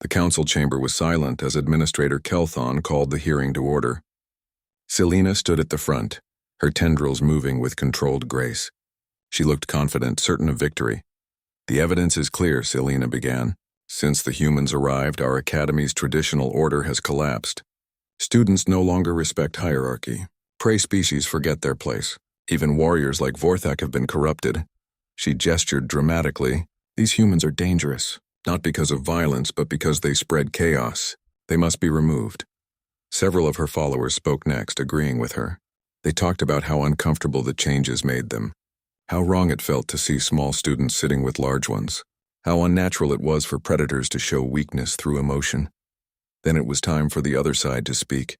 The council chamber was silent as Administrator Kelthon called the hearing to order. Selena stood at the front, her tendrils moving with controlled grace. She looked confident, certain of victory. "The evidence is clear," Selena began. "Since the humans arrived, our academy's traditional order has collapsed. Students no longer respect hierarchy. Prey species forget their place. Even warriors like Vorthak have been corrupted." She gestured dramatically. "These humans are dangerous, not because of violence, but because they spread chaos. They must be removed." Several of her followers spoke next, agreeing with her. They talked about how uncomfortable the changes made them, how wrong it felt to see small students sitting with large ones, how unnatural it was for predators to show weakness through emotion. Then it was time for the other side to speak.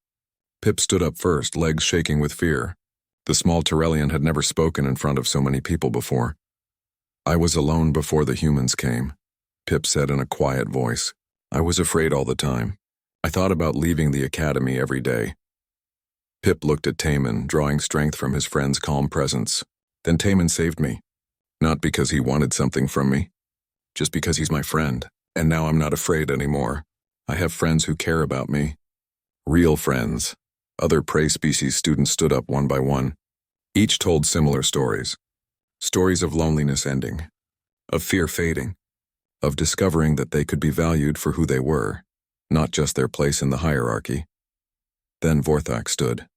Pip stood up first, legs shaking with fear. The small Tyrellian had never spoken in front of so many people before. "I was alone before the humans came," Pip said in a quiet voice. "I was afraid all the time. I thought about leaving the academy every day." Pip looked at Taman, drawing strength from his friend's calm presence. "Then Taman saved me. Not because he wanted something from me, just because he's my friend, and now I'm not afraid anymore. I have friends who care about me. Real friends." Other prey species students stood up one by one. Each told similar stories. Stories of loneliness ending, of fear fading, of discovering that they could be valued for who they were, not just their place in the hierarchy. Then Vorthak stood.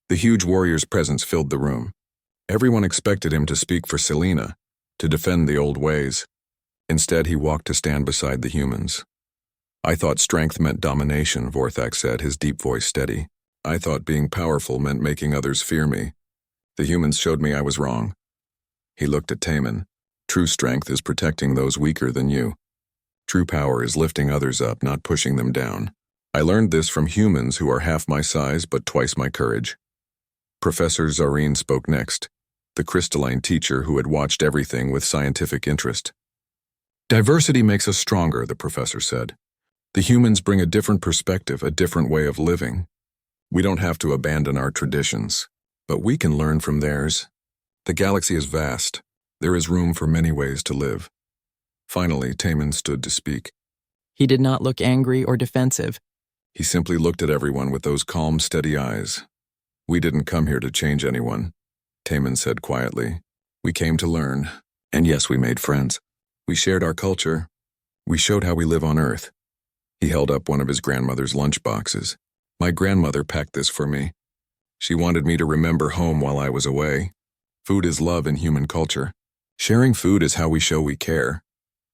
The huge warrior's presence filled the room. Everyone expected him to speak for Selena, to defend the old ways. Instead, he walked to stand beside the humans. "I thought strength meant domination," Vorthak said, his deep voice steady. "I thought being powerful meant making others fear me. The humans showed me I was wrong." He looked at Taman. "True strength is protecting those weaker than you. True power is lifting others up, not pushing them down. I learned this from humans who are half my size but twice my courage." Professor Zareen spoke next, the crystalline teacher who had watched everything with scientific interest. "Diversity makes us stronger," the professor said. "The humans bring a different perspective, a different way of living. We don't have to abandon our traditions, but we can learn from theirs. The galaxy is vast. There is room for many ways to live." Finally, Taman stood to speak. He did not look angry or defensive. He simply looked at everyone with those calm, steady eyes. "We didn't come here to change anyone," Taman said quietly. "We came to learn. And yes, we made friends. We shared our culture. We showed how we live on Earth." He held up one of his grandmother's lunch boxes. "My grandmother packed this for me. She wanted me to remember home while I was away. Food is love in human culture. Sharing food is how we show we care."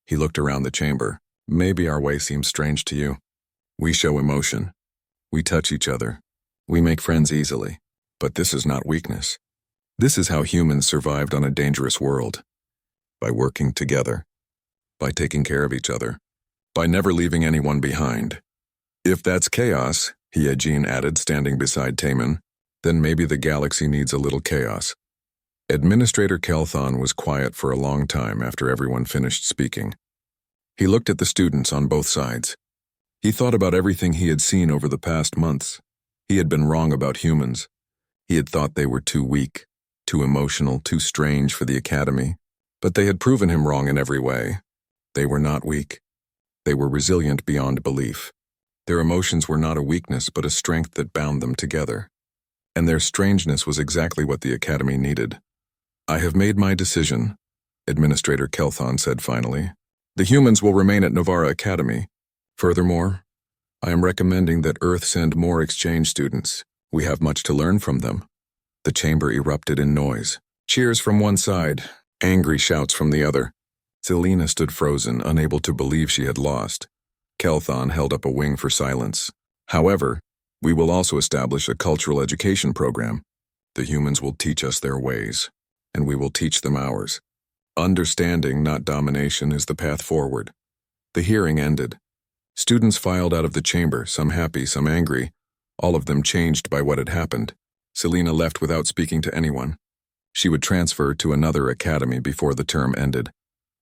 He looked around the chamber. "Maybe our way seems strange to you. We show emotion. We touch each other. We make friends easily. But this is not weakness. This is how humans survived on a dangerous world. By working together. By taking care of each other. By never leaving anyone behind. If that's chaos," Hyejin added, standing beside Taman, "then maybe the galaxy needs a little chaos." Administrator Kelthon was quiet for a long time after everyone finished speaking. He looked at the students on both sides. He thought about everything he had seen over the past months. He had been wrong about humans. He had thought they were too weak, too emotional, too strange for the academy. But they had proven him wrong in every way. They were not weak. They were resilient beyond belief. Their emotions were not a weakness, but a strength that bound them together. And their strangeness was exactly what the academy needed. "I have made my decision," Administrator Kelthon said finally. "The humans will remain at Novara Academy. Furthermore, I am recommending that Earth send more exchange students. We have much to learn from them." The chamber erupted in noise. Cheers from one side, angry shouts from the other. Selena stood frozen, unable to believe she had lost. Kelthon held up a wing for silence. "However, we will also establish a cultural education program. The humans will teach us their ways, and we will teach them ours. Understanding, not domination, is the path forward." The hearing ended. Students filed out of the chamber, some happy, some angry, all of them changed by what had happened. Selena left without speaking to anyone. She would transfer to another academy before the term ended,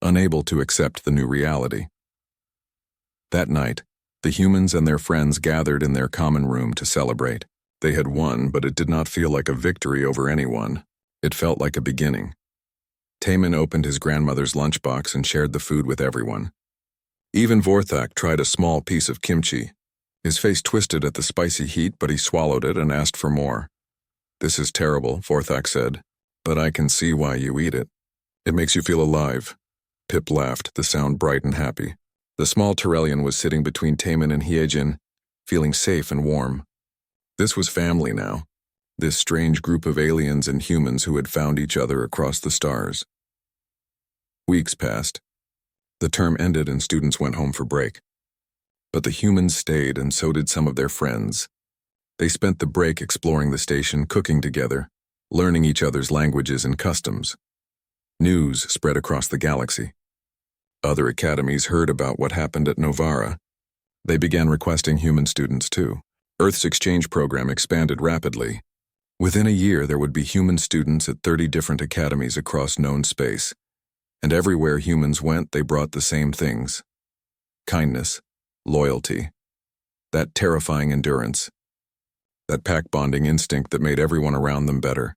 unable to accept the new reality. That night, the humans and their friends gathered in their common room to celebrate. They had won, but it did not feel like a victory over anyone. It felt like a beginning. Taman opened his grandmother's lunchbox and shared the food with everyone. Even Vorthak tried a small piece of kimchi. His face twisted at the spicy heat, but he swallowed it and asked for more. "This is terrible," Vorthak said, "but I can see why you eat it. It makes you feel alive." Pip laughed, the sound bright and happy. The small Tyrellian was sitting between Taman and Hyejin, feeling safe and warm. This was family now. This strange group of aliens and humans who had found each other across the stars. Weeks passed. The term ended and students went home for break. But the humans stayed, and so did some of their friends. They spent the break exploring the station, cooking together, learning each other's languages and customs. News spread across the galaxy. Other academies heard about what happened at Novara. They began requesting human students too. Earth's exchange program expanded rapidly. Within a year, there would be human students at 30 different academies across known space. And everywhere humans went, they brought the same things: kindness, loyalty, that terrifying endurance, that pack-bonding instinct that made everyone around them better.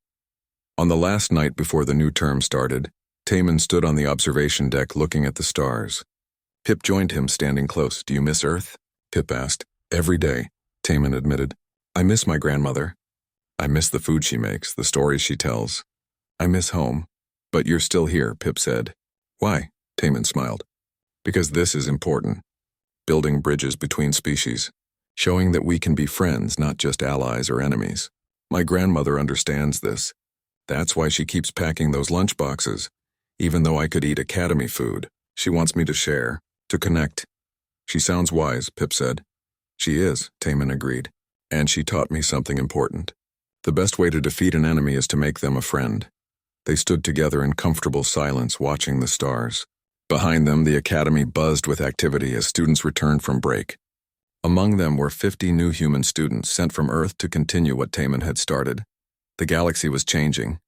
On the last night before the new term started, Taman stood on the observation deck looking at the stars. Pip joined him, standing close. "Do you miss Earth?" Pip asked. "Every day," Taman admitted. "I miss my grandmother. I miss the food she makes, the stories she tells. I miss home." "But you're still here," Pip said. "Why?" Taman smiled. "Because this is important. Building bridges between species. Showing that we can be friends, not just allies or enemies. My grandmother understands this. That's why she keeps packing those lunch boxes. Even though I could eat academy food, she wants me to share, to connect." "She sounds wise," Pip said. "She is," Taman agreed. "And she taught me something important. The best way to defeat an enemy is to make them a friend." They stood together in comfortable silence, watching the stars. Behind them, the academy buzzed with activity as students returned from break. Among them were 50 new human students sent from Earth to continue what Taman had started. The galaxy was changing,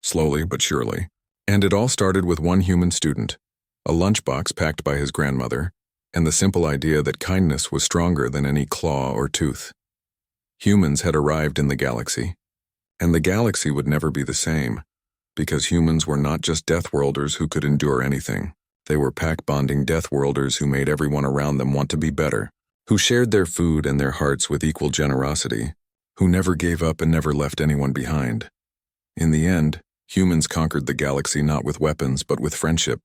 slowly but surely. And it all started with one human student, a lunchbox packed by his grandmother, and the simple idea that kindness was stronger than any claw or tooth. Humans had arrived in the galaxy, and the galaxy would never be the same, because humans were not just Deathworlders who could endure anything. They were pack-bonding Deathworlders who made everyone around them want to be better, who shared their food and their hearts with equal generosity, who never gave up and never left anyone behind. In the end, humans conquered the galaxy not with weapons but with friendship,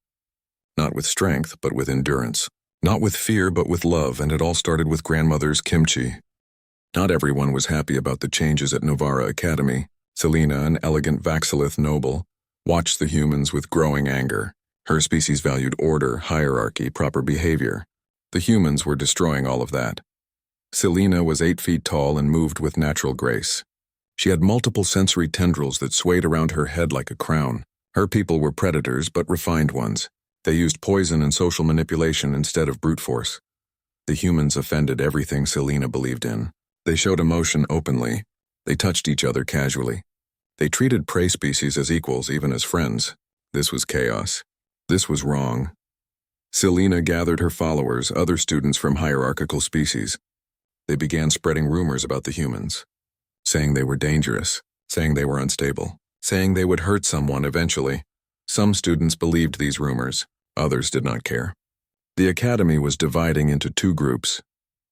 not with strength but with endurance, not with fear but with love, and it all started with grandmother's kimchi. Not everyone was happy about the changes at Novara Academy. Selena, an elegant Vaxilith noble, watched the humans with growing anger. Her species valued order, hierarchy, proper behavior. The humans were destroying all of that. Selena was 8 feet tall and moved with natural grace. She had multiple sensory tendrils that swayed around her head like a crown. Her people were predators, but refined ones. They used poison and social manipulation instead of brute force. The humans offended everything Selena believed in. They showed emotion openly. They touched each other casually. They treated prey species as equals, even as friends. This was chaos. This was wrong. Selena gathered her followers, other students from hierarchical species. They began spreading rumors about the humans, saying they were dangerous, saying they were unstable, saying they would hurt someone eventually. Some students believed these rumors, others did not care. The academy was dividing into 2 groups,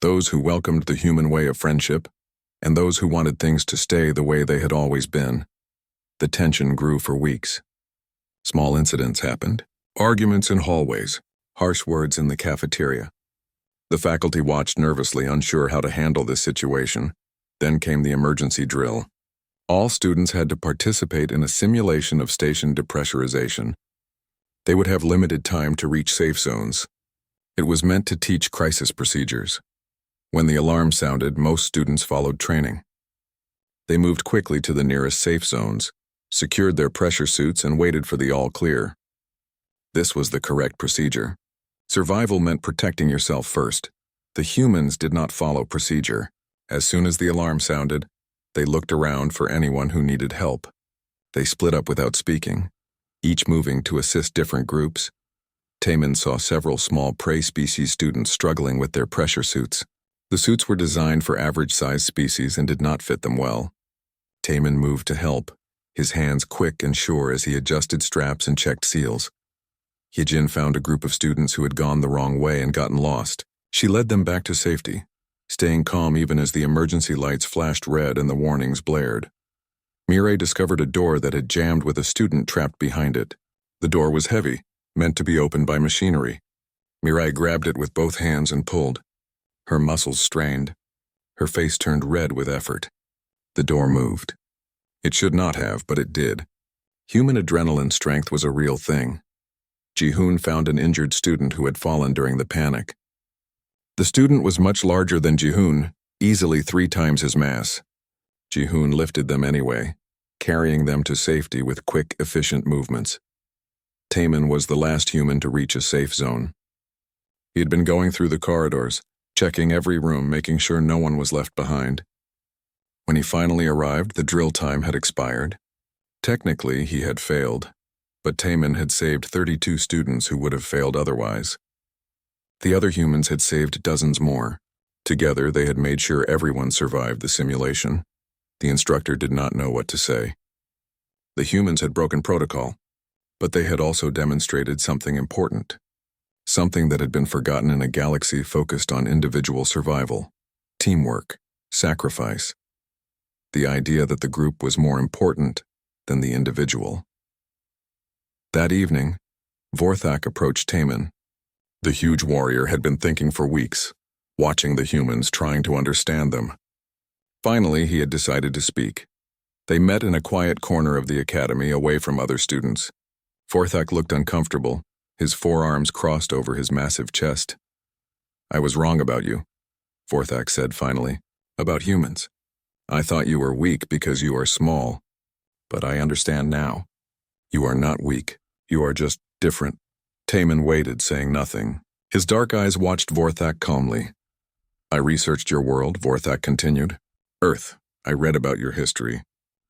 those who welcomed the human way of friendship, and those who wanted things to stay the way they had always been. The tension grew for weeks. Small incidents happened. Arguments in hallways, harsh words in the cafeteria. The faculty watched nervously, unsure how to handle this situation. Then came the emergency drill. All students had to participate in a simulation of station depressurization. They would have limited time to reach safe zones. It was meant to teach crisis procedures. When the alarm sounded, most students followed training. They moved quickly to the nearest safe zones, secured their pressure suits, and waited for the all clear. This was the correct procedure. Survival meant protecting yourself first. The humans did not follow procedure. As soon as the alarm sounded, they looked around for anyone who needed help. They split up without speaking, each moving to assist different groups. Taman saw several small prey species students struggling with their pressure suits. The suits were designed for average-sized species and did not fit them well. Taman moved to help, his hands quick and sure as he adjusted straps and checked seals. Yejin found a group of students who had gone the wrong way and gotten lost. She led them back to safety, staying calm even as the emergency lights flashed red and the warnings blared. Mirai discovered a door that had jammed with a student trapped behind it. The door was heavy, meant to be opened by machinery. Mirai grabbed it with both hands and pulled. Her muscles strained. Her face turned red with effort. The door moved. It should not have, but it did. Human adrenaline strength was a real thing. Ji-hoon found an injured student who had fallen during the panic. The student was much larger than Ji-hoon, easily 3 times his mass. Ji-hoon lifted them anyway, carrying them to safety with quick, efficient movements. Taemin was the last human to reach a safe zone. He had been going through the corridors, checking every room, making sure no one was left behind. When he finally arrived, the drill time had expired. Technically, he had failed, but Taemin had saved 32 students who would have failed otherwise. The other humans had saved dozens more. Together, they had made sure everyone survived the simulation. The instructor did not know what to say. The humans had broken protocol, but they had also demonstrated something important. Something that had been forgotten in a galaxy focused on individual survival, teamwork, sacrifice. The idea that the group was more important than the individual. That evening, Vorthak approached Taemin. The huge warrior had been thinking for weeks, watching the humans, trying to understand them. Finally, he had decided to speak. They met in a quiet corner of the academy, away from other students. Vorthak looked uncomfortable, his forearms crossed over his massive chest. "I was wrong about you," Vorthak said finally. "About humans. I thought you were weak because you are small. But I understand now. You are not weak. You are just different." Taemin waited, saying nothing. His dark eyes watched Vorthak calmly. "I researched your world," Vorthak continued. "Earth. I read about your history.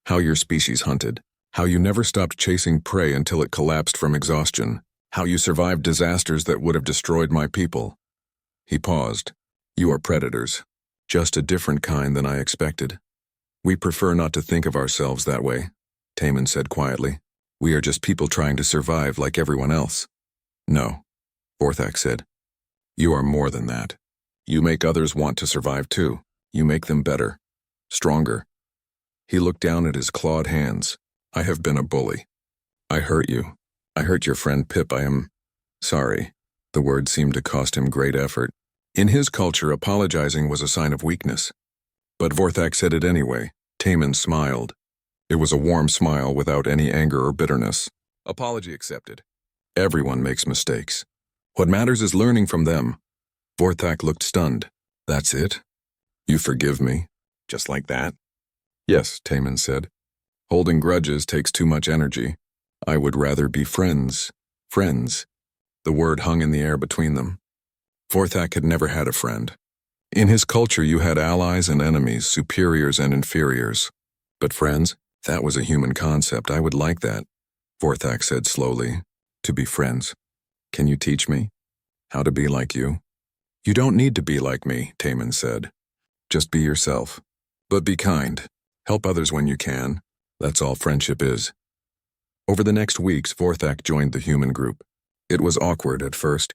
How your species hunted. How you never stopped chasing prey until it collapsed from exhaustion. How you survived disasters that would have destroyed my people." He paused. "You are predators. Just a different kind than I expected." "We prefer not to think of ourselves that way," Taemin said quietly. "We are just people trying to survive like everyone else." "No," Vorthak said. "You are more than that. You make others want to survive too. You make them better, stronger." He looked down at his clawed hands. "I have been a bully. I hurt you. I hurt your friend Pip. I am sorry." The word seemed to cost him great effort. In his culture, apologizing was a sign of weakness. But Vorthak said it anyway. Taemin smiled. It was a warm smile without any anger or bitterness. "Apology accepted. Everyone makes mistakes. What matters is learning from them." Vorthak looked stunned. "That's it? You forgive me? Just like that?" "Yes," Taemin said. "Holding grudges takes too much energy. I would rather be friends." Friends. The word hung in the air between them. Vorthak had never had a friend. In his culture, you had allies and enemies, superiors and inferiors. But friends? That was a human concept. I would like that, Vorthak said slowly. To be friends. Can you teach me how to be like you? You don't need to be like me, Taemin said. Just be yourself. But be kind. Help others when you can. That's all friendship is. Over the next weeks, Vorthak joined the human group. It was awkward at first.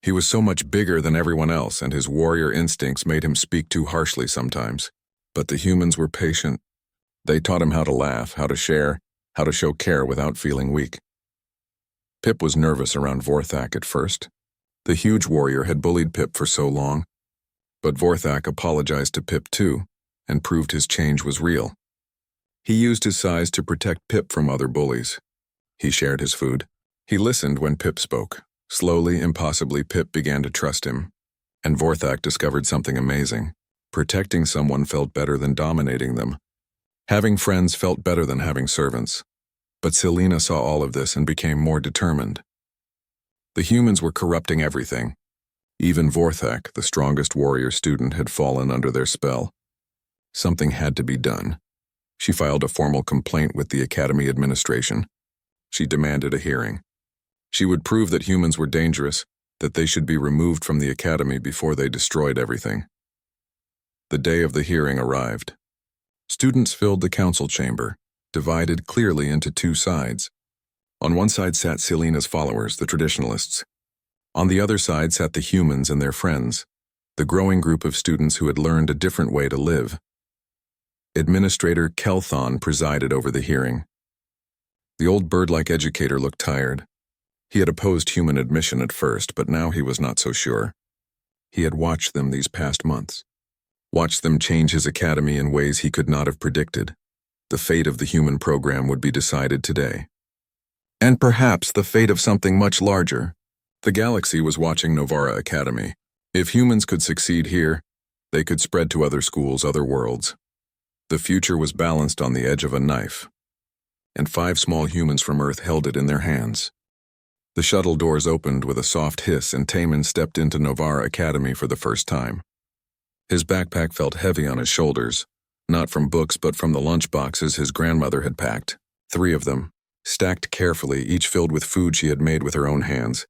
He was so much bigger than everyone else, and his warrior instincts made him speak too harshly sometimes. But the humans were patient. They taught him how to laugh, how to share, how to show care without feeling weak. Pip was nervous around Vorthak at first. The huge warrior had bullied Pip for so long. But Vorthak apologized to Pip too, and proved his change was real. He used his size to protect Pip from other bullies. He shared his food. He listened when Pip spoke. Slowly, impossibly, Pip began to trust him. And Vorthak discovered something amazing. Protecting someone felt better than dominating them. Having friends felt better than having servants. But Selena saw all of this and became more determined. The humans were corrupting everything. Even Vorthak, the strongest warrior student, had fallen under their spell. Something had to be done. She filed a formal complaint with the Academy administration. She demanded a hearing. She would prove that humans were dangerous, that they should be removed from the Academy before they destroyed everything. The day of the hearing arrived. Students filled the council chamber, divided clearly into two sides. On one side sat Selena's followers, the traditionalists. On the other side sat the humans and their friends, the growing group of students who had learned a different way to live. Administrator Kelthon presided over the hearing. The old bird-like educator looked tired. He had opposed human admission at first, but now he was not so sure. He had watched them these past months. Watched them change his academy in ways he could not have predicted. The fate of the human program would be decided today. And perhaps the fate of something much larger. The galaxy was watching Novara Academy. If humans could succeed here, they could spread to other schools, other worlds. The future was balanced on the edge of a knife, and 5 small humans from Earth held it in their hands. The shuttle doors opened with a soft hiss, and Taman stepped into Novara Academy for the first time. His backpack felt heavy on his shoulders, not from books but from the lunch boxes his grandmother had packed. 3 of them, stacked carefully, each filled with food she had made with her own hands.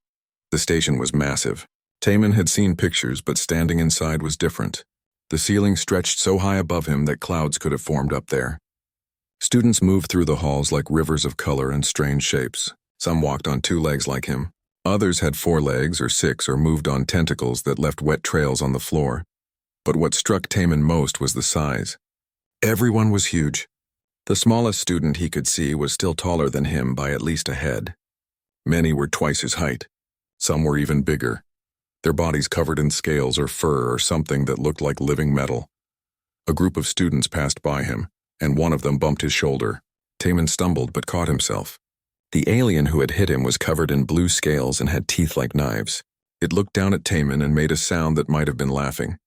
The station was massive. Taman had seen pictures, but standing inside was different. The ceiling stretched so high above him that clouds could have formed up there. Students moved through the halls like rivers of color and strange shapes. Some walked on 2 legs like him. Others had 4 legs or 6 or moved on tentacles that left wet trails on the floor. But what struck Taman most was the size. Everyone was huge. The smallest student he could see was still taller than him by at least a head. Many were twice his height. Some were even bigger, their bodies covered in scales or fur or something that looked like living metal. A group of students passed by him, and one of them bumped his shoulder. Taman stumbled but caught himself. The alien who had hit him was covered in blue scales and had teeth like knives. It looked down at Taman and made a sound that might have been laughing.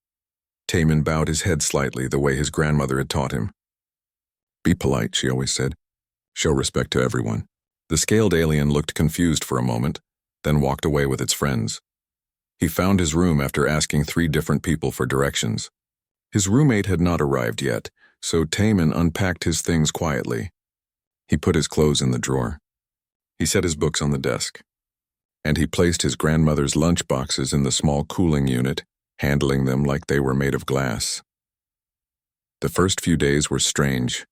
Taman bowed his head slightly the way his grandmother had taught him. "Be polite," she always said. "Show respect to everyone." The scaled alien looked confused for a moment, then walked away with its friends. He found his room after asking 3 different people for directions. His roommate had not arrived yet, so Taman unpacked his things quietly. He put his clothes in the drawer. He set his books on the desk. And he placed his grandmother's lunch boxes in the small cooling unit, handling them like they were made of glass. The first few days were strange.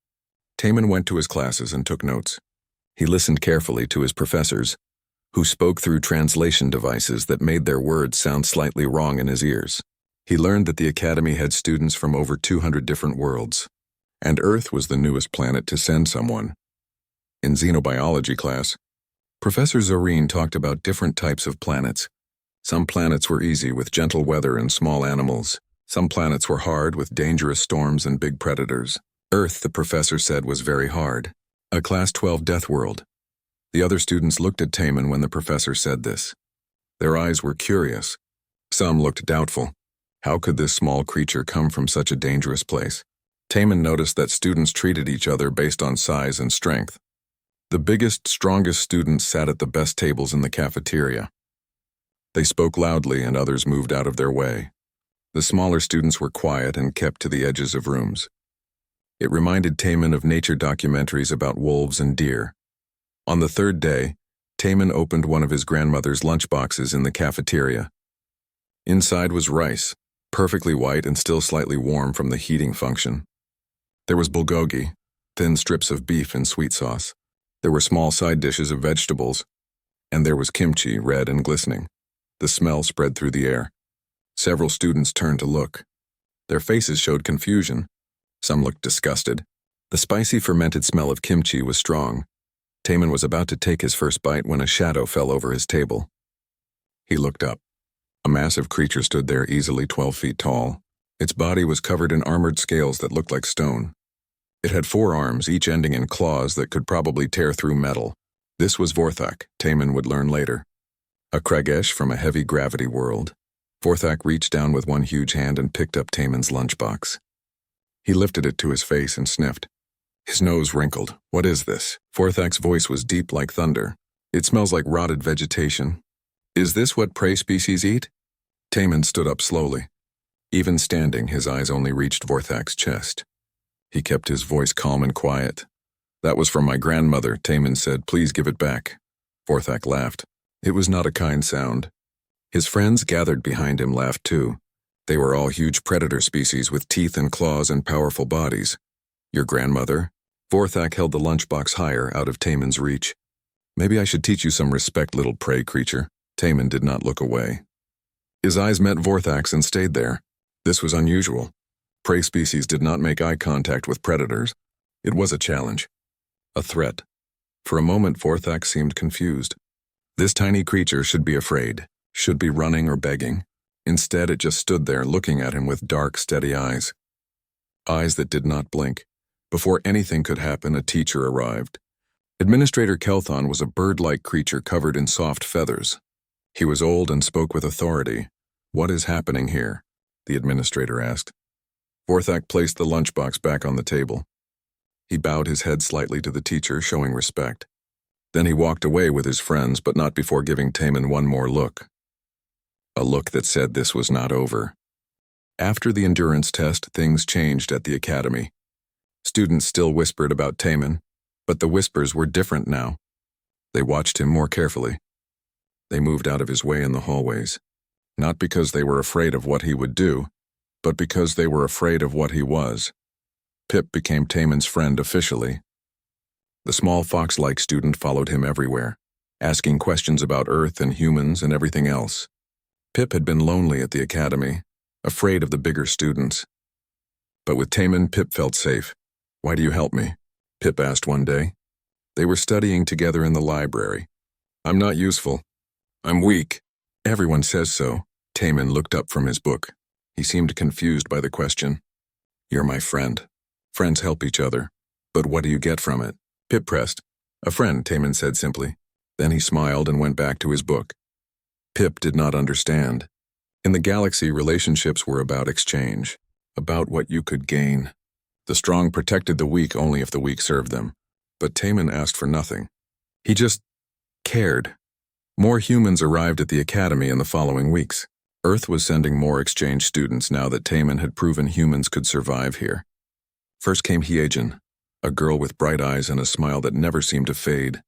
Taman went to his classes and took notes. He listened carefully to his professors, who spoke through translation devices that made their words sound slightly wrong in his ears. He learned that the Academy had students from over 200 different worlds, and Earth was the newest planet to send someone. In xenobiology class, Professor Zorine talked about different types of planets. Some planets were easy with gentle weather and small animals. Some planets were hard with dangerous storms and big predators. Earth, the professor said, was very hard. A Class 12 death world. The other students looked at Taman when the professor said this. Their eyes were curious. Some looked doubtful. How could this small creature come from such a dangerous place? Taman noticed that students treated each other based on size and strength. The biggest, strongest students sat at the best tables in the cafeteria. They spoke loudly and others moved out of their way. The smaller students were quiet and kept to the edges of rooms. It reminded Taman of nature documentaries about wolves and deer. On the 3rd day, Taman opened one of his grandmother's lunchboxes in the cafeteria. Inside was rice, perfectly white and still slightly warm from the heating function. There was bulgogi, thin strips of beef in sweet sauce. There were small side dishes of vegetables, and there was kimchi, red and glistening. The smell spread through the air. Several students turned to look. Their faces showed confusion. Some looked disgusted. The spicy fermented smell of kimchi was strong. Taman was about to take his first bite when a shadow fell over his table. He looked up. A massive creature stood there, easily 12 feet tall. Its body was covered in armored scales that looked like stone. It had 4 arms, each ending in claws that could probably tear through metal. This was Vorthak, Taman would learn later. A Kragesh from a heavy gravity world. Vorthak reached down with one huge hand and picked up Taman's lunchbox. He lifted it to his face and sniffed. His nose wrinkled. "What is this?" Vorthak's voice was deep like thunder. "It smells like rotted vegetation. Is this what prey species eat?" Taman stood up slowly. Even standing, his eyes only reached Vorthak's chest. He kept his voice calm and quiet. "That was from my grandmother," Taman said. "Please give it back." Vorthak laughed. It was not a kind sound. His friends gathered behind him laughed too. They were all huge predator species with teeth and claws and powerful bodies. "Your grandmother?" Vorthak held the lunchbox higher, out of Taman's reach. Maybe I should teach you some respect, little prey creature. Taman did not look away. His eyes met Vorthak's and stayed there. This was unusual. Prey species did not make eye contact with predators. It was a challenge. A threat. For a moment, Vorthak seemed confused. This tiny creature should be afraid, should be running or begging. Instead, it just stood there looking at him with dark, steady eyes. Eyes that did not blink. Before anything could happen, a teacher arrived. Administrator Kelthon was a bird-like creature covered in soft feathers. He was old and spoke with authority. "What is happening here?" the administrator asked. Vorthak placed the lunchbox back on the table. He bowed his head slightly to the teacher, showing respect. Then he walked away with his friends, but not before giving Taman one more look. A look that said this was not over. After the endurance test, things changed at the academy. Students still whispered about Taman, but the whispers were different now. They watched him more carefully. They moved out of his way in the hallways, not because they were afraid of what he would do, but because they were afraid of what he was. Pip became Taman's friend officially. The small fox-like student followed him everywhere, asking questions about Earth and humans and everything else. Pip had been lonely at the academy, afraid of the bigger students. But with Taman, Pip felt safe. "Why do you help me?" Pip asked one day. They were studying together in the library. "I'm not useful. I'm weak." "Everyone says so." Taman looked up from his book. He seemed confused by the question. "You're my friend. Friends help each other. But what do you get from it?" Pip pressed. "A friend," Taman said simply. Then he smiled and went back to his book. Pip did not understand. In the galaxy, relationships were about exchange, about what you could gain. The strong protected the weak only if the weak served them. But Taman asked for nothing. He just cared. More humans arrived at the academy in the following weeks. Earth was sending more exchange students now that Taman had proven humans could survive here. First came Hyejin, a girl with bright eyes and a smile that never seemed to fade.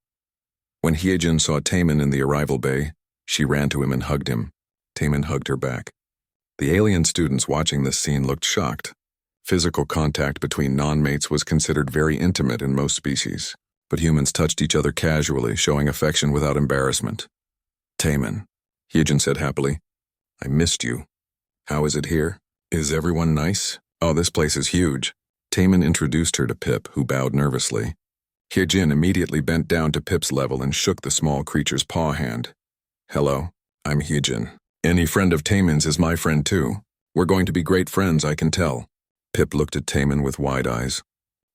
When Hyejin saw Taman in the arrival bay, she ran to him and hugged him. Taman hugged her back. The alien students watching this scene looked shocked. Physical contact between non-mates was considered very intimate in most species, but humans touched each other casually, showing affection without embarrassment. "Taman," Hyejin said happily. "I missed you. How is it here? Is everyone nice? Oh, this place is huge." Taman introduced her to Pip, who bowed nervously. Hyejin immediately bent down to Pip's level and shook the small creature's paw hand. "Hello, I'm Hyejin. Any friend of Taman's is my friend too. We're going to be great friends, I can tell." Pip looked at Taman with wide eyes.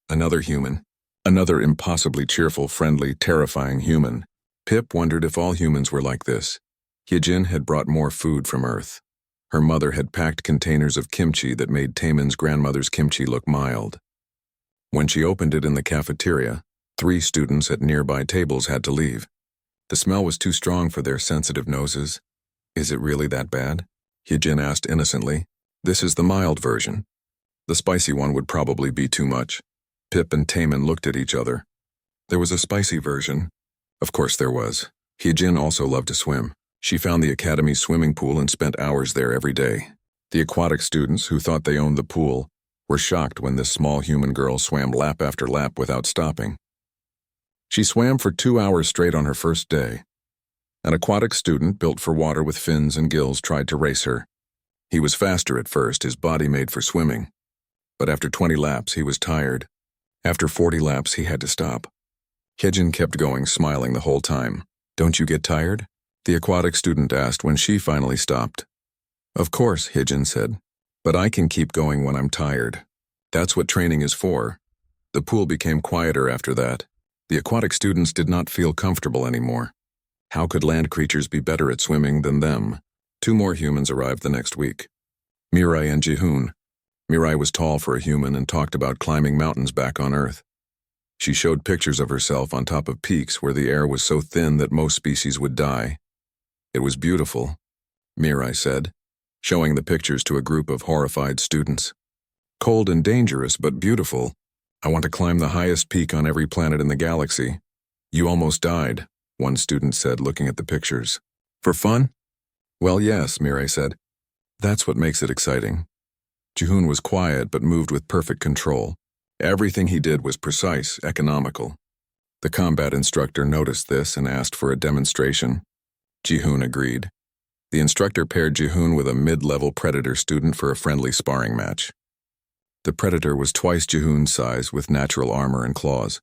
Another human. Another impossibly cheerful, friendly, terrifying human. Pip wondered if all humans were like this. Hyejin had brought more food from Earth. Her mother had packed containers of kimchi that made Taman's grandmother's kimchi look mild. When she opened it in the cafeteria, 3 students at nearby tables had to leave. The smell was too strong for their sensitive noses. "Is it really that bad?" Hyejin asked innocently. "This is the mild version. The spicy one would probably be too much." Pip and Taman looked at each other. There was a spicy version. Of course there was. Hyejin also loved to swim. She found the academy's swimming pool and spent hours there every day. The aquatic students, who thought they owned the pool, were shocked when this small human girl swam lap after lap without stopping. She swam for 2 hours straight on her first day. An aquatic student built for water with fins and gills tried to race her. He was faster at first, his body made for swimming. But after 20 laps, he was tired. After 40 laps, he had to stop. Hyejin kept going, smiling the whole time. "Don't you get tired?" the aquatic student asked when she finally stopped. "Of course," Hyejin said. "But I can keep going when I'm tired. That's what training is for." The pool became quieter after that. The aquatic students did not feel comfortable anymore. How could land creatures be better at swimming than them? 2 more humans arrived the next week. Mirai and Jihoon. Mirai was tall for a human and talked about climbing mountains back on Earth. She showed pictures of herself on top of peaks where the air was so thin that most species would die. "It was beautiful," Mirai said, showing the pictures to a group of horrified students. "Cold and dangerous, but beautiful. I want to climb the highest peak on every planet in the galaxy." "You almost died," one student said, looking at the pictures. "For fun?" "Well, yes," Mirai said. "That's what makes it exciting." Jihoon was quiet but moved with perfect control. Everything he did was precise, economical. The combat instructor noticed this and asked for a demonstration. Jihoon agreed. The instructor paired Jihoon with a mid-level Predator student for a friendly sparring match. The Predator was twice Jihoon's size with natural armor and claws.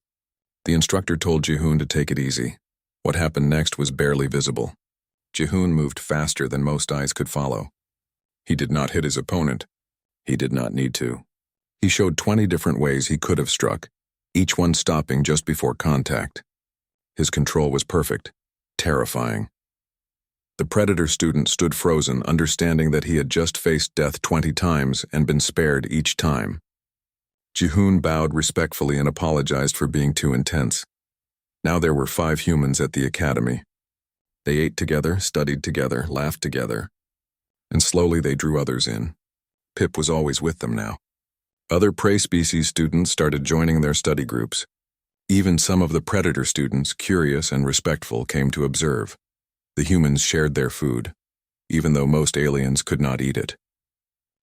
The instructor told Jihoon to take it easy. What happened next was barely visible. Jihoon moved faster than most eyes could follow. He did not hit his opponent. He did not need to. He showed 20 different ways he could have struck, each one stopping just before contact. His control was perfect, terrifying. The Predator student stood frozen, understanding that he had just faced death 20 times and been spared each time. Jihoon bowed respectfully and apologized for being too intense. Now there were 5 humans at the academy. They ate together, studied together, laughed together, and slowly they drew others in. Pip was always with them now. Other prey species students started joining their study groups. Even some of the Predator students, curious and respectful, came to observe. The humans shared their food, even though most aliens could not eat it.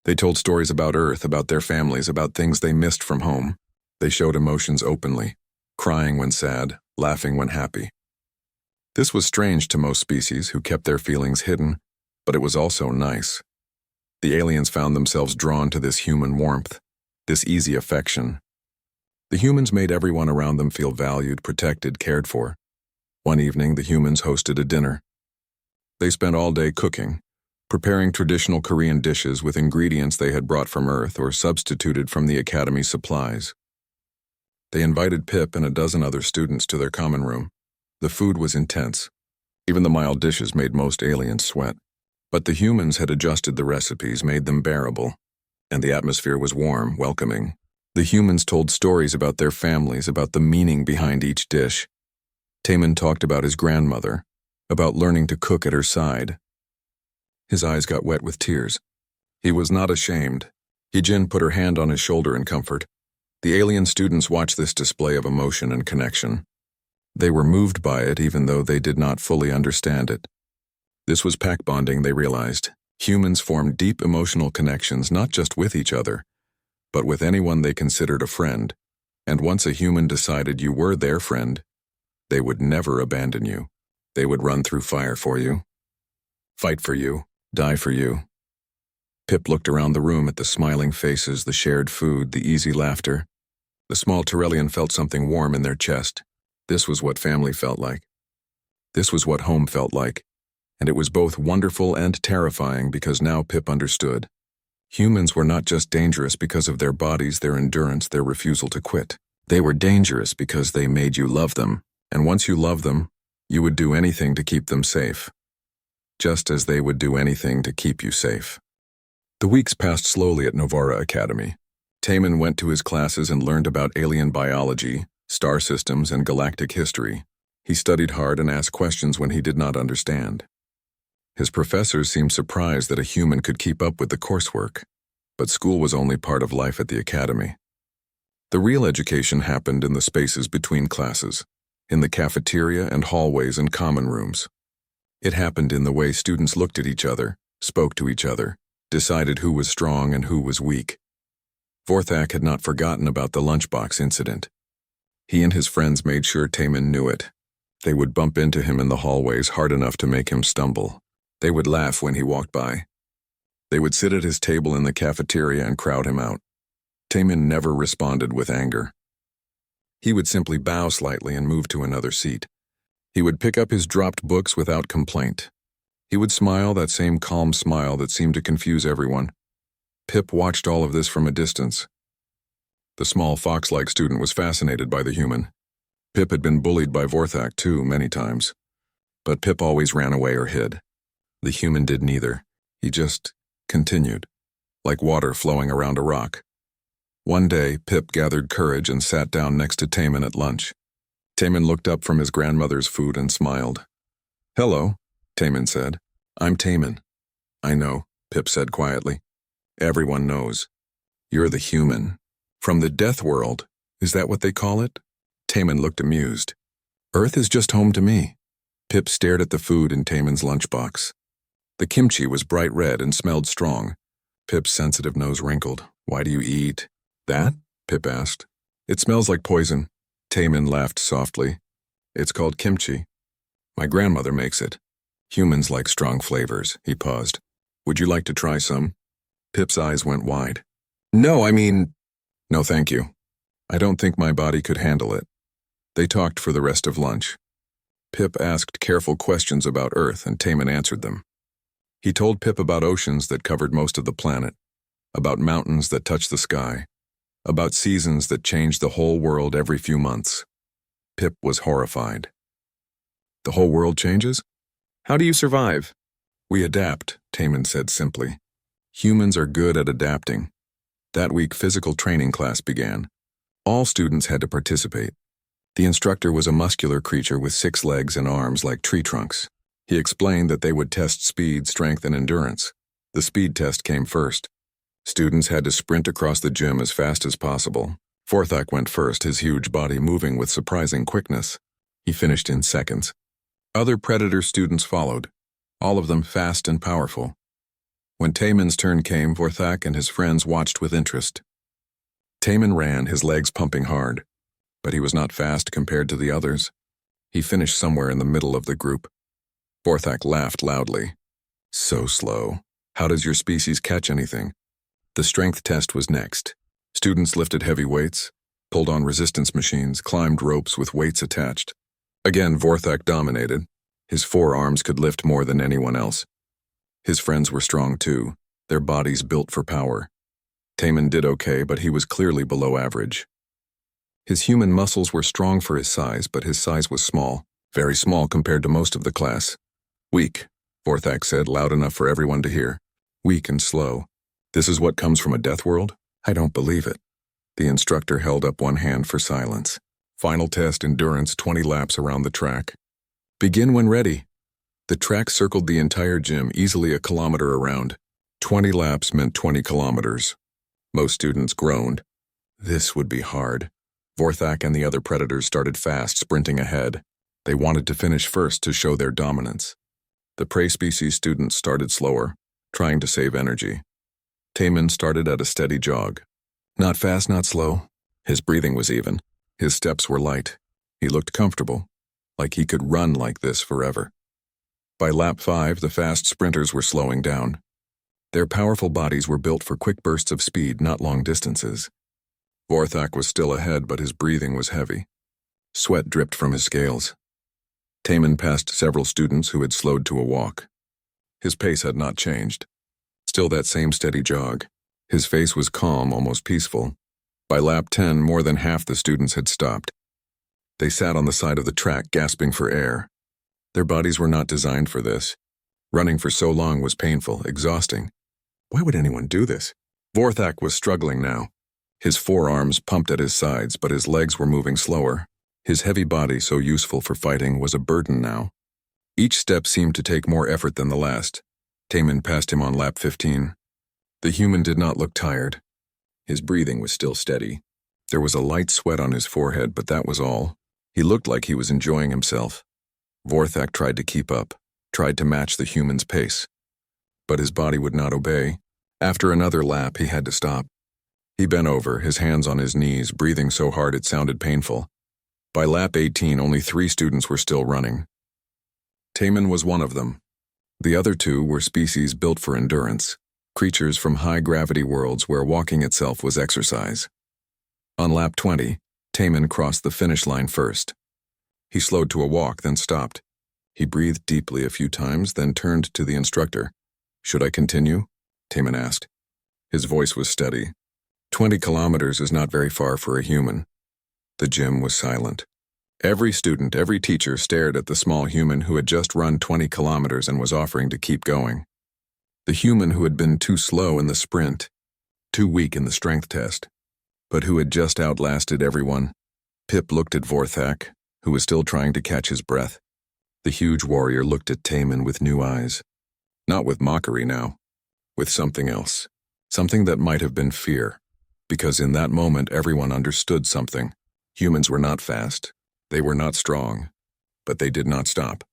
They told stories about Earth, about their families, about things they missed from home. They showed emotions openly, crying when sad, laughing when happy. This was strange to most species who kept their feelings hidden, but it was also nice. The aliens found themselves drawn to this human warmth, this easy affection. The humans made everyone around them feel valued, protected, cared for. One evening, the humans hosted a dinner. They spent all day cooking, preparing traditional Korean dishes with ingredients they had brought from Earth or substituted from the academy supplies. They invited Pip and a dozen other students to their common room. The food was intense. Even the mild dishes made most aliens sweat. But the humans had adjusted the recipes, made them bearable, and the atmosphere was warm, welcoming. The humans told stories about their families, about the meaning behind each dish. Taemin talked about his grandmother, about learning to cook at her side. His eyes got wet with tears. He was not ashamed. Hee-jin put her hand on his shoulder in comfort. The alien students watched this display of emotion and connection. They were moved by it even though they did not fully understand it. This was pack bonding, they realized. Humans formed deep emotional connections not just with each other, but with anyone they considered a friend. And once a human decided you were their friend, they would never abandon you. They would run through fire for you, fight for you, die for you. Pip looked around the room at the smiling faces, the shared food, the easy laughter. The small Tyrellian felt something warm in their chest. This was what family felt like. This was what home felt like. And it was both wonderful and terrifying because now Pip understood. Humans were not just dangerous because of their bodies, their endurance, their refusal to quit. They were dangerous because they made you love them. And once you loved them, you would do anything to keep them safe. Just as they would do anything to keep you safe. The weeks passed slowly at Novara Academy. Taemin went to his classes and learned about alien biology, star systems, and galactic history. He studied hard and asked questions when he did not understand. His professors seemed surprised that a human could keep up with the coursework, but school was only part of life at the academy. The real education happened in the spaces between classes, in the cafeteria and hallways and common rooms. It happened in the way students looked at each other, spoke to each other, decided who was strong and who was weak. Vorthak had not forgotten about the lunchbox incident. He and his friends made sure Taemin knew it. They would bump into him in the hallways hard enough to make him stumble. They would laugh when he walked by. They would sit at his table in the cafeteria and crowd him out. Taemin never responded with anger. He would simply bow slightly and move to another seat. He would pick up his dropped books without complaint. He would smile, that same calm smile that seemed to confuse everyone. Pip watched all of this from a distance. The small fox-like student was fascinated by the human. Pip had been bullied by Vorthak too, many times. But Pip always ran away or hid. The human did neither. He just continued, like water flowing around a rock. One day, Pip gathered courage and sat down next to Taemin at lunch. Taemin looked up from his grandmother's food and smiled. "Hello," Taemin said. "I'm Taemin." "I know," Pip said quietly. "Everyone knows. You're the human. From the death world, is that what they call it?" Taemin looked amused. "Earth is just home to me." Pip stared at the food in Taemin's lunchbox. The kimchi was bright red and smelled strong. Pip's sensitive nose wrinkled. "Why do you eat that?" Pip asked. "It smells like poison." Taemin laughed softly. It's called kimchi. My grandmother makes it. Humans like strong flavors, he paused. Would you like to try some? Pip's eyes went wide. No, No, thank you. I don't think my body could handle it. They talked for the rest of lunch. Pip asked careful questions about Earth, and Taman answered them. He told Pip about oceans that covered most of the planet, about mountains that touched the sky, about seasons that changed the whole world every few months. Pip was horrified. The whole world changes? How do you survive? We adapt, Taman said simply. Humans are good at adapting. That week, physical training class began. All students had to participate. The instructor was a muscular creature with 6 legs and arms like tree trunks. He explained that they would test speed, strength, and endurance. The speed test came first. Students had to sprint across the gym as fast as possible. Vorthak went first, his huge body moving with surprising quickness. He finished in seconds. Other Predator students followed, all of them fast and powerful. When Taman's turn came, Vorthak and his friends watched with interest. Taman ran, his legs pumping hard, but he was not fast compared to the others. He finished somewhere in the middle of the group. Vorthak laughed loudly. So slow. How does your species catch anything? The strength test was next. Students lifted heavy weights, pulled on resistance machines, climbed ropes with weights attached. Again, Vorthak dominated. His 4 arms could lift more than anyone else. His friends were strong too, their bodies built for power. Taman did okay, but he was clearly below average. His human muscles were strong for his size, but his size was small, very small compared to most of the class. Weak, Vorthak said, loud enough for everyone to hear. Weak and slow. This is what comes from a death world? I don't believe it. The instructor held up one hand for silence. Final test, endurance, 20 laps around the track. Begin when ready. The track circled the entire gym, easily a kilometer around. 20 laps meant 20 kilometers. Most students groaned. This would be hard. Vorthak and the other Predators started fast, sprinting ahead. They wanted to finish first to show their dominance. The prey species students started slower, trying to save energy. Taman started at a steady jog. Not fast, not slow. His breathing was even. His steps were light. He looked comfortable, like he could run like this forever. By lap 5, the fast sprinters were slowing down. Their powerful bodies were built for quick bursts of speed, not long distances. Vorthak was still ahead, but his breathing was heavy. Sweat dripped from his scales. Taman passed several students who had slowed to a walk. His pace had not changed. Still that same steady jog. His face was calm, almost peaceful. By lap 10, more than half the students had stopped. They sat on the side of the track, gasping for air. Their bodies were not designed for this. Running for so long was painful, exhausting. Why would anyone do this? Vorthak was struggling now. His 4 arms pumped at his sides, but his legs were moving slower. His heavy body, so useful for fighting, was a burden now. Each step seemed to take more effort than the last. Taman passed him on lap 15. The human did not look tired. His breathing was still steady. There was a light sweat on his forehead, but that was all. He looked like he was enjoying himself. Vorthak tried to keep up, tried to match the human's pace. But his body would not obey. After another lap, he had to stop. He bent over, his hands on his knees, breathing so hard it sounded painful. By lap 18, only 3 students were still running. Taman was one of them. The other 2 were species built for endurance, creatures from high-gravity worlds where walking itself was exercise. On lap 20, Taman crossed the finish line first. He slowed to a walk, then stopped. He breathed deeply a few times, then turned to the instructor. "Should I continue?" Taman asked. His voice was steady. 20 kilometers is not very far for a human. The gym was silent. Every student, every teacher stared at the small human who had just run 20 kilometers and was offering to keep going. The human who had been too slow in the sprint, too weak in the strength test, but who had just outlasted everyone. Pip looked at Vorthak, who was still trying to catch his breath. The huge warrior looked at Taman with new eyes. Not with mockery now, with something else. Something that might have been fear. Because in that moment everyone understood something. Humans were not fast. They were not strong. But they did not stop.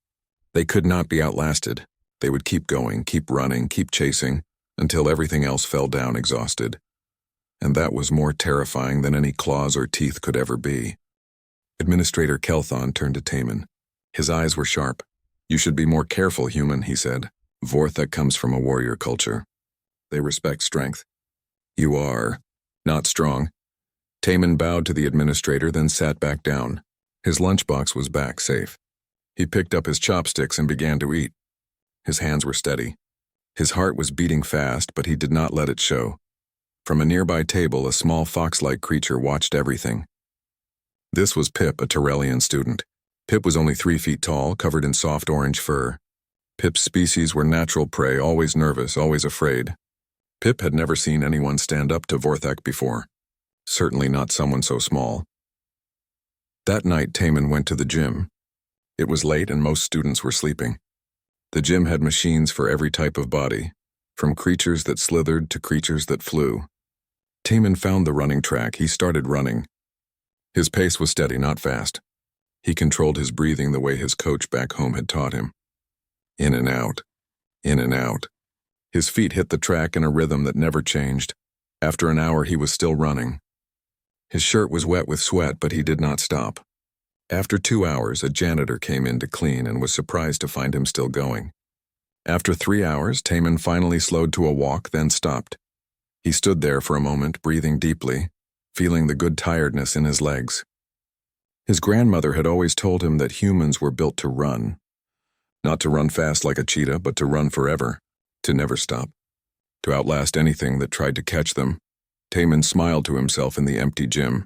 They could not be outlasted. They would keep going, keep running, keep chasing, until everything else fell down exhausted. And that was more terrifying than any claws or teeth could ever be. Administrator Kelthon turned to Taman. His eyes were sharp. "You should be more careful, human," he said. "Vorthek comes from a warrior culture. They respect strength. You are not strong." Taman bowed to the administrator, then sat back down. His lunchbox was back, safe. He picked up his chopsticks and began to eat. His hands were steady. His heart was beating fast, but he did not let it show. From a nearby table, a small fox-like creature watched everything. This was Pip, a Tyrellian student. Pip was only 3 feet tall, covered in soft orange fur. Pip's species were natural prey, always nervous, always afraid. Pip had never seen anyone stand up to Vorthek before. Certainly not someone so small. That night, Taman went to the gym. It was late and most students were sleeping. The gym had machines for every type of body, from creatures that slithered to creatures that flew. Taman found the running track. He started running. His pace was steady, not fast. He controlled his breathing the way his coach back home had taught him. In and out. In and out. His feet hit the track in a rhythm that never changed. After an hour, he was still running. His shirt was wet with sweat, but he did not stop. After 2 hours, a janitor came in to clean and was surprised to find him still going. After 3 hours, Taman finally slowed to a walk, then stopped. He stood there for a moment, breathing deeply, feeling the good tiredness in his legs. His grandmother had always told him that humans were built to run. Not to run fast like a cheetah, but to run forever, to never stop, to outlast anything that tried to catch them. Taman smiled to himself in the empty gym.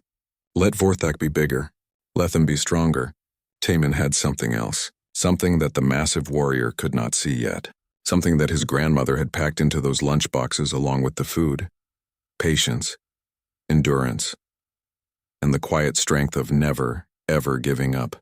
Let Vorthek be bigger. Let them be stronger. Taman had something else, something that the massive warrior could not see yet, something that his grandmother had packed into those lunchboxes along with the food. Patience, endurance, and the quiet strength of never, ever giving up.